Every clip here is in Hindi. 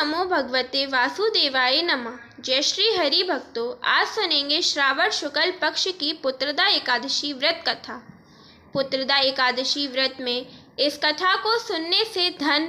नमो भगवते वासुदेवाय नमः। जय श्री हरि भक्तों, आज सुनेंगे श्रावण शुक्ल पक्ष की पुत्रदा एकादशी व्रत कथा। पुत्रदा एकादशी व्रत में इस कथा को सुनने से धन,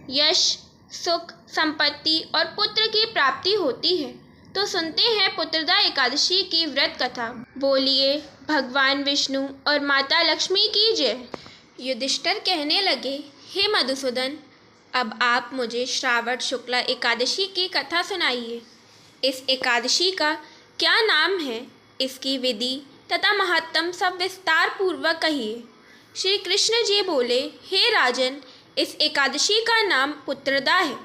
यश, सुख, संपत्ति और पुत्र की प्राप्ति होती है। तो सुनते हैं पुत्रदा एकादशी की व्रत कथा। बोलिए भगवान विष्णु और माता लक्ष्मी की जय। युधिष्ठिर कहने लगे, हे मधुसूदन, अब आप मुझे श्रावण शुक्ला एकादशी की कथा सुनाइए। इस एकादशी का क्या नाम है, इसकी विधि तथा महत्तम सब विस्तार पूर्वक कहिए। श्री कृष्ण जी बोले, हे राजन, इस एकादशी का नाम पुत्रदा है।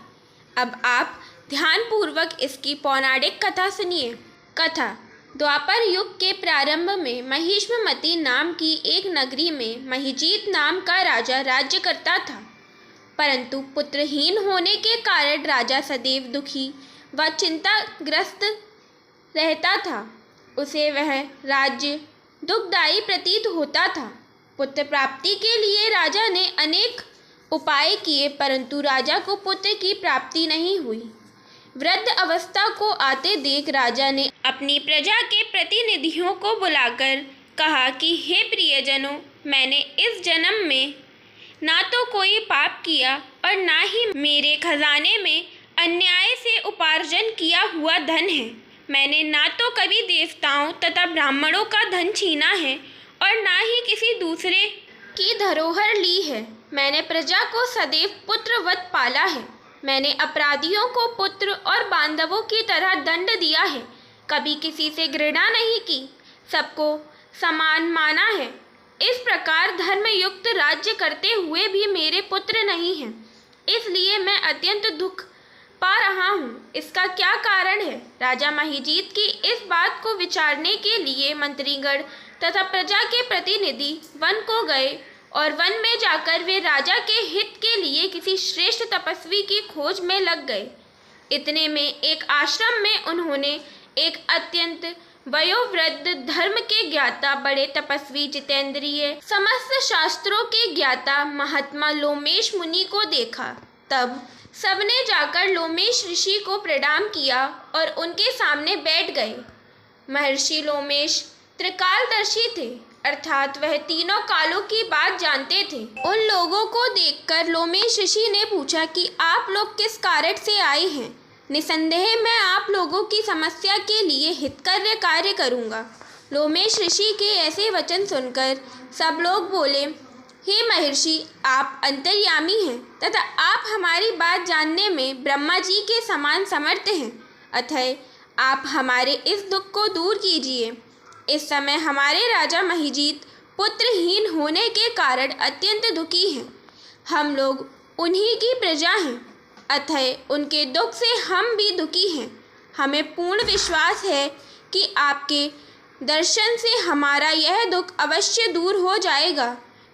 अब आप ध्यान पूर्वक इसकी पौराणिक कथा सुनिए। कथा। द्वापर युग के प्रारंभ में महिष्मती नाम की एक नगरी में महिजीत नाम का राजा राज्य करता था, परंतु पुत्रहीन होने के कारण राजा सदैव दुखी व चिंताग्रस्त रहता था। उसे वह राज्य दुखदायी प्रतीत होता था। पुत्र प्राप्ति के लिए राजा ने अनेक उपाय किए, परंतु राजा को पुत्र की प्राप्ति नहीं हुई। वृद्ध अवस्था को आते देख राजा ने अपनी प्रजा के प्रतिनिधियों को बुलाकर कहा कि हे प्रियजनों, मैंने इस जन्म में ना तो कोई पाप किया और ना ही मेरे खजाने में अन्याय से उपार्जन किया हुआ धन है। मैंने ना तो कभी देवताओं तथा ब्राह्मणों का धन छीना है और ना ही किसी दूसरे की धरोहर ली है। मैंने प्रजा को सदैव पुत्रवत पाला है। मैंने अपराधियों को पुत्र और बांधवों की तरह दंड दिया है। कभी किसी से घृणा नहीं की, सबको समान माना है। इस प्रकार धर्मयुक्त राज्य करते हुए भी मेरे पुत्र नहीं हैं, इसलिए मैं अत्यंत दुख पा रहा हूँ। इसका क्या कारण है? राजा महिजीत की इस बात को विचारने के लिए मंत्रीगण तथा प्रजा के प्रतिनिधि वन को गए और वन में जाकर वे राजा के हित के लिए किसी श्रेष्ठ तपस्वी की खोज में लग गए। इतने में एक आश्रम में उन्होंने एक अत्यंत वयोवृद्ध, धर्म के ज्ञाता, बड़े तपस्वी, जितेंद्रिय, समस्त शास्त्रों के ज्ञाता महात्मा लोमेश मुनि को देखा। तब सबने जाकर लोमेश ऋषि को प्रणाम किया और उनके सामने बैठ गए। महर्षि लोमेश त्रिकालदर्शी थे, अर्थात वह तीनों कालों की बात जानते थे। उन लोगों को देखकर लोमेश ऋषि ने पूछा कि आप लोग किस कारण से आए हैं। निसंदेह मैं आप लोगों की समस्या के लिए हितकर कार्य करूंगा। लोमेश ऋषि के ऐसे वचन सुनकर सब लोग बोले, हे महर्षि, आप अंतर्यामी हैं तथा आप हमारी बात जानने में ब्रह्मा जी के समान समर्थ हैं, अतः आप हमारे इस दुख को दूर कीजिए। इस समय हमारे राजा महिजीत पुत्रहीन होने के कारण अत्यंत दुखी हैं। हम लोग उन्हीं की प्रजा हैं, अतः उनके दुख से हम भी दुखी हैं। हमें पूर्ण विश्वास है कि आपके दर्शन से हमारा यह दुख अवश्य दूर हो जाएगा,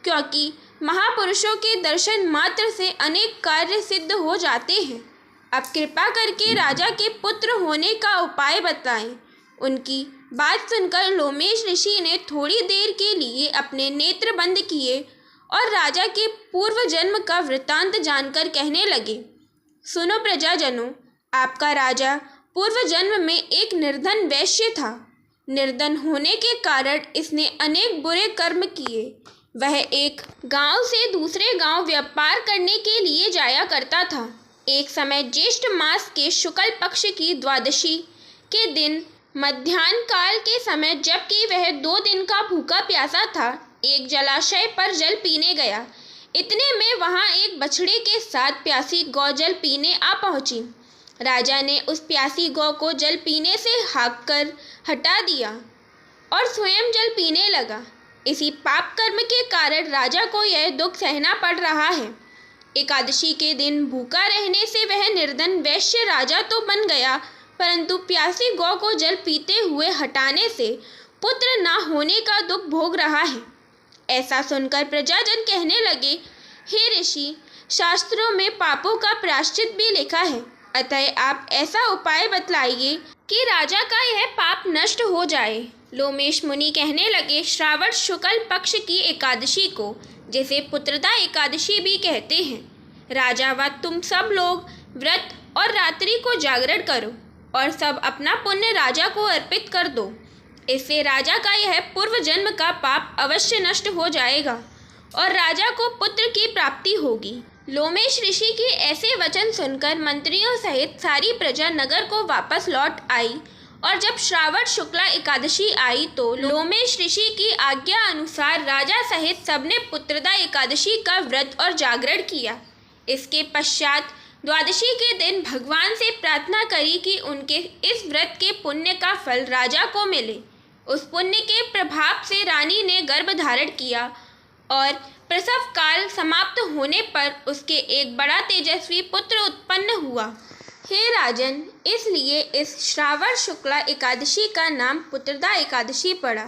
क्योंकि महापुरुषों के दर्शन मात्र से अनेक कार्य सिद्ध हो जाते हैं। अब कृपा करके राजा के पुत्र होने का उपाय बताएं। उनकी बात सुनकर लोमेश ऋषि ने थोड़ी देर के लिए अपने नेत्र बंद किए और राजा के पूर्व जन्म का वृत्तांत जानकर कहने लगे, सुनो प्रजाजनों, आपका राजा पूर्व जन्म में एक निर्धन वैश्य था। निर्धन होने के कारण इसने अनेक बुरे कर्म किए। वह एक गांव से दूसरे गांव व्यापार करने के लिए जाया करता था। एक समय ज्येष्ठ मास के शुक्ल पक्ष की द्वादशी के दिन मध्याह्न काल के समय, जबकि वह 2 दिन का भूखा प्यासा था, एक जलाशय पर जल पीने गया। इतने में वहां एक बछड़े के साथ प्यासी गौ जल पीने आ पहुंची। राजा ने उस प्यासी गौ को जल पीने से हाँककर हटा दिया और स्वयं जल पीने लगा। इसी पाप कर्म के कारण राजा को यह दुख सहना पड़ रहा है। एकादशी के दिन भूखा रहने से वह निर्धन वैश्य राजा तो बन गया, परंतु प्यासी गौ को जल पीते हुए हटाने से पुत्र ना होने का दुख भोग रहा है। ऐसा सुनकर प्रजाजन कहने लगे, हे ऋषि, शास्त्रों में पापों का प्रायश्चित भी लिखा है, अतः आप ऐसा उपाय बतलाइए कि राजा का यह पाप नष्ट हो जाए। लोमेश मुनि कहने लगे, श्रावण शुक्ल पक्ष की एकादशी को, जिसे पुत्रदा एकादशी भी कहते हैं, राजा व तुम सब लोग व्रत और रात्रि को जागरण करो और सब अपना पुण्य राजा को अर्पित कर दो। इससे राजा का यह पूर्व जन्म का पाप अवश्य नष्ट हो जाएगा और राजा को पुत्र की प्राप्ति होगी। लोमेश ऋषि के ऐसे वचन सुनकर मंत्रियों सहित सारी प्रजा नगर को वापस लौट आई और जब श्रावण शुक्ला एकादशी आई तो लोमेश ऋषि की आज्ञा अनुसार राजा सहित सबने पुत्रदा एकादशी का व्रत और जागरण किया। इसके पश्चात द्वादशी के दिन भगवान से प्रार्थना करी कि उनके इस व्रत के पुण्य का फल राजा को मिले। उस पुण्य के प्रभाव से रानी ने गर्भ धारण किया और प्रसव काल समाप्त होने पर उसके एक बड़ा तेजस्वी पुत्र उत्पन्न हुआ। हे राजन, इसलिए इस श्रावण शुक्ला एकादशी का नाम पुत्रदा एकादशी पड़ा।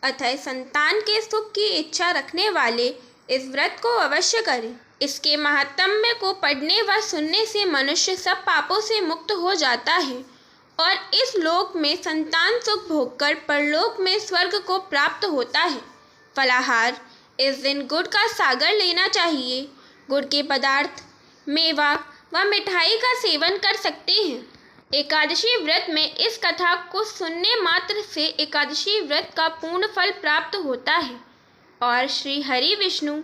अतः संतान के सुख की इच्छा रखने वाले इस व्रत को अवश्य करें। इसके महात्म्य को पढ़ने व सुनने से मनुष्य सब पापों से मुक्त हो जाता है और इस लोक में संतान सुख भोगकर परलोक में स्वर्ग को प्राप्त होता है। फलाहार, इस दिन गुड़ का सागर लेना चाहिए। गुड़ के पदार्थ, मेवा व मिठाई का सेवन कर सकते हैं। एकादशी व्रत में इस कथा को सुनने मात्र से एकादशी व्रत का पूर्ण फल प्राप्त होता है और श्री हरि विष्णु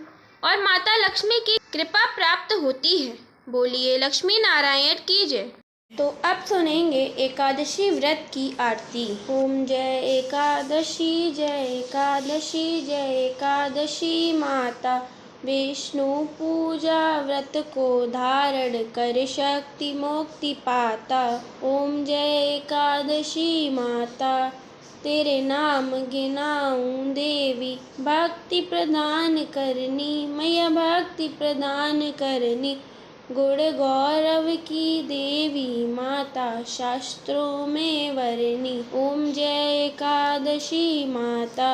और माता लक्ष्मी की कृपा प्राप्त होती है। बोलिए लक्ष्मी नारायण की जय। तो अब सुनेंगे एकादशी व्रत की आरती। ओम जय एकादशी, जय एकादशी, जय एकादशी माता। विष्णु पूजा व्रत को धारण कर शक्ति मुक्ति पाता। ओम जय एकादशी माता, तेरे नाम गिनाऊं देवी, भक्ति प्रदान करनी मैया, भक्ति प्रदान करनी। गुण गौरव की देवी माता, शास्त्रों में वरनी। ओम जय एकादशी माता,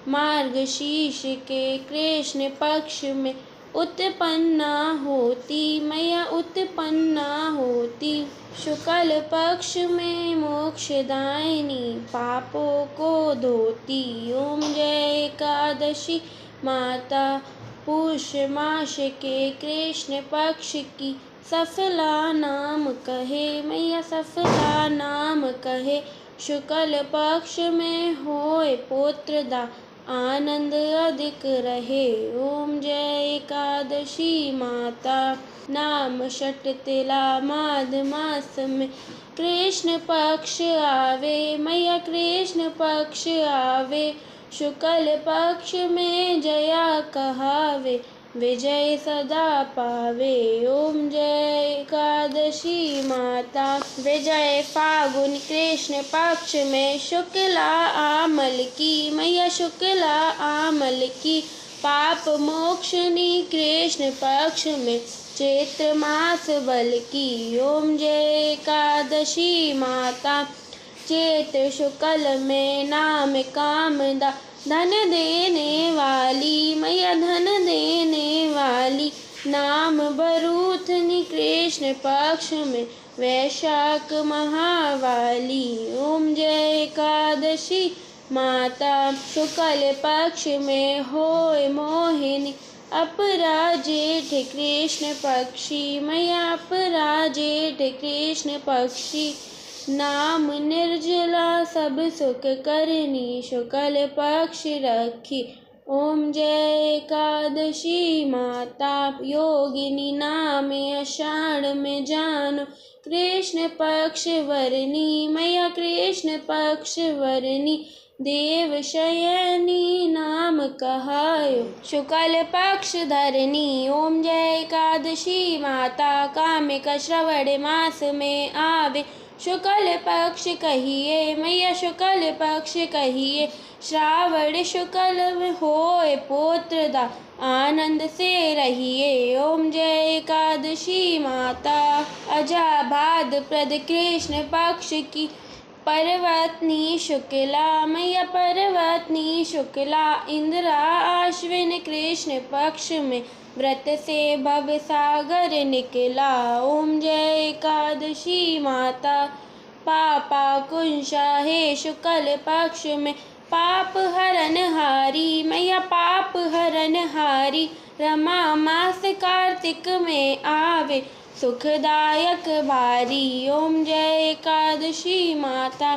मार्गशीर्ष के कृष्ण पक्ष में उत्पन्ना होती मैया, उत्पन्ना होती। शुक्ल पक्ष में मोक्षदायिनी, पापों को धोती। ओम जय एकादशी माता, पुष मास के कृष्ण पक्ष की सफला नाम कहे मैया, सफला नाम कहे। शुक्ल पक्ष में होए पुत्रदा, आनंद अधिक रहे। ओम जय एकादशी माता, नाम षट तिला माघ मास में कृष्ण पक्ष आवे मैया, कृष्ण पक्ष आवे। शुक्ल पक्ष में जया कहावे, विजय सदा पावे। ओम जय एकादशी माता, विजय फागुन कृष्ण पक्ष में शुक्ला आमल की मैया, शुक्ला आमल की। पाप मोक्षनी कृष्ण पक्ष में चैत्र मास बल की। ओम जय एकादशी माता, चैत्र शुक्ल में नाम कामदा, धन देने वाली मैया, धन देने वाली। नाम भरूथनी कृष्ण पक्ष में वैशाख महावाली। ओम जय एकादशी माता, शुक्ल पक्ष में होए मोहिनी, अपराजेठ कृष्ण पक्षी मैया, अपराजेठ कृष्ण पक्षी। नाम निर्जला सब सुख करनी, शुक्ल पक्ष रखी। ओम जय एकादशी माता, योगिनी नाम आषाढ़ में जानो, कृष्ण पक्ष वरनी मैया, कृष्ण पक्ष वरनी। देव शयनी नाम कहायो, शुक्ल पक्ष धरनी। ओम जय एकादशी माता, कामिक श्रवण मास में आवे, शुक्ल पक्ष कहिए मैया, शुक्ल पक्ष कहिए। श्रावण शुक्ल में होए पुत्रदा, आनंद से रहिए। ओम जय एकादशी माता, अजाभाद प्रद कृष्ण पक्ष की पर्वतनी शुक्ला मैया, पर्वतनी शुक्ला। इंद्रा आश्विन कृष्ण पक्ष में व्रत से भव सागर निकला। ओम जय एकादशी माता, पापा कुंशा है शुक्ल पक्ष में, पाप हरन हारी मैया, पाप हरन हारी। रमा मास कार्तिक में आवे, सुखदायक बारी। ओम जय एकादशी माता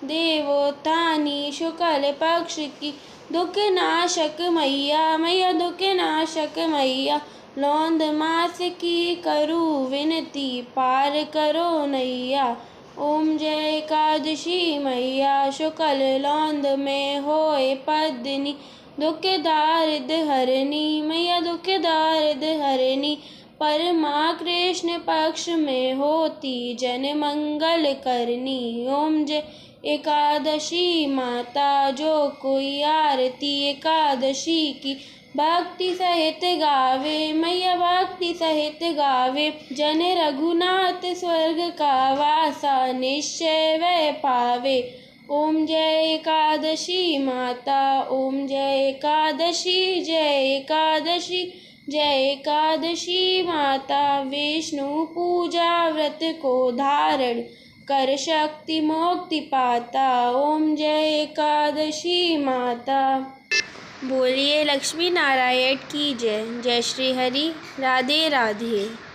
देवोत्थानी शुक्ल पक्ष की दुख नाशक मैया, मैया दुख नाशक मैया। लौंद मास की करू विनती पार करो नैया। ओम जय एकादशी मैया शुक्ल लौंद में होए पद्मिनी दुख दारिद हरनी, मैया दुख दारिद हरनी। परमा कृष्ण पक्ष में होती जन मंगल करनी। ओम जय एकादशी माता जो कोई आरती एकादशी की भक्ति सहित गावे, मैया भक्ति सहित गावे। जन रघुनाथ स्वर्ग का वासा निश्चय वह पावे। ओम जय एकादशी माता, ओम जय एकादशी, जय एकादशी, जय एकादशी माता। विष्णु पूजा व्रत को धारण कर शक्ति मुक्ति पाता। ओम जय एकादशी माता। बोलिए लक्ष्मी नारायण की जय। जय श्री हरि। राधे राधे।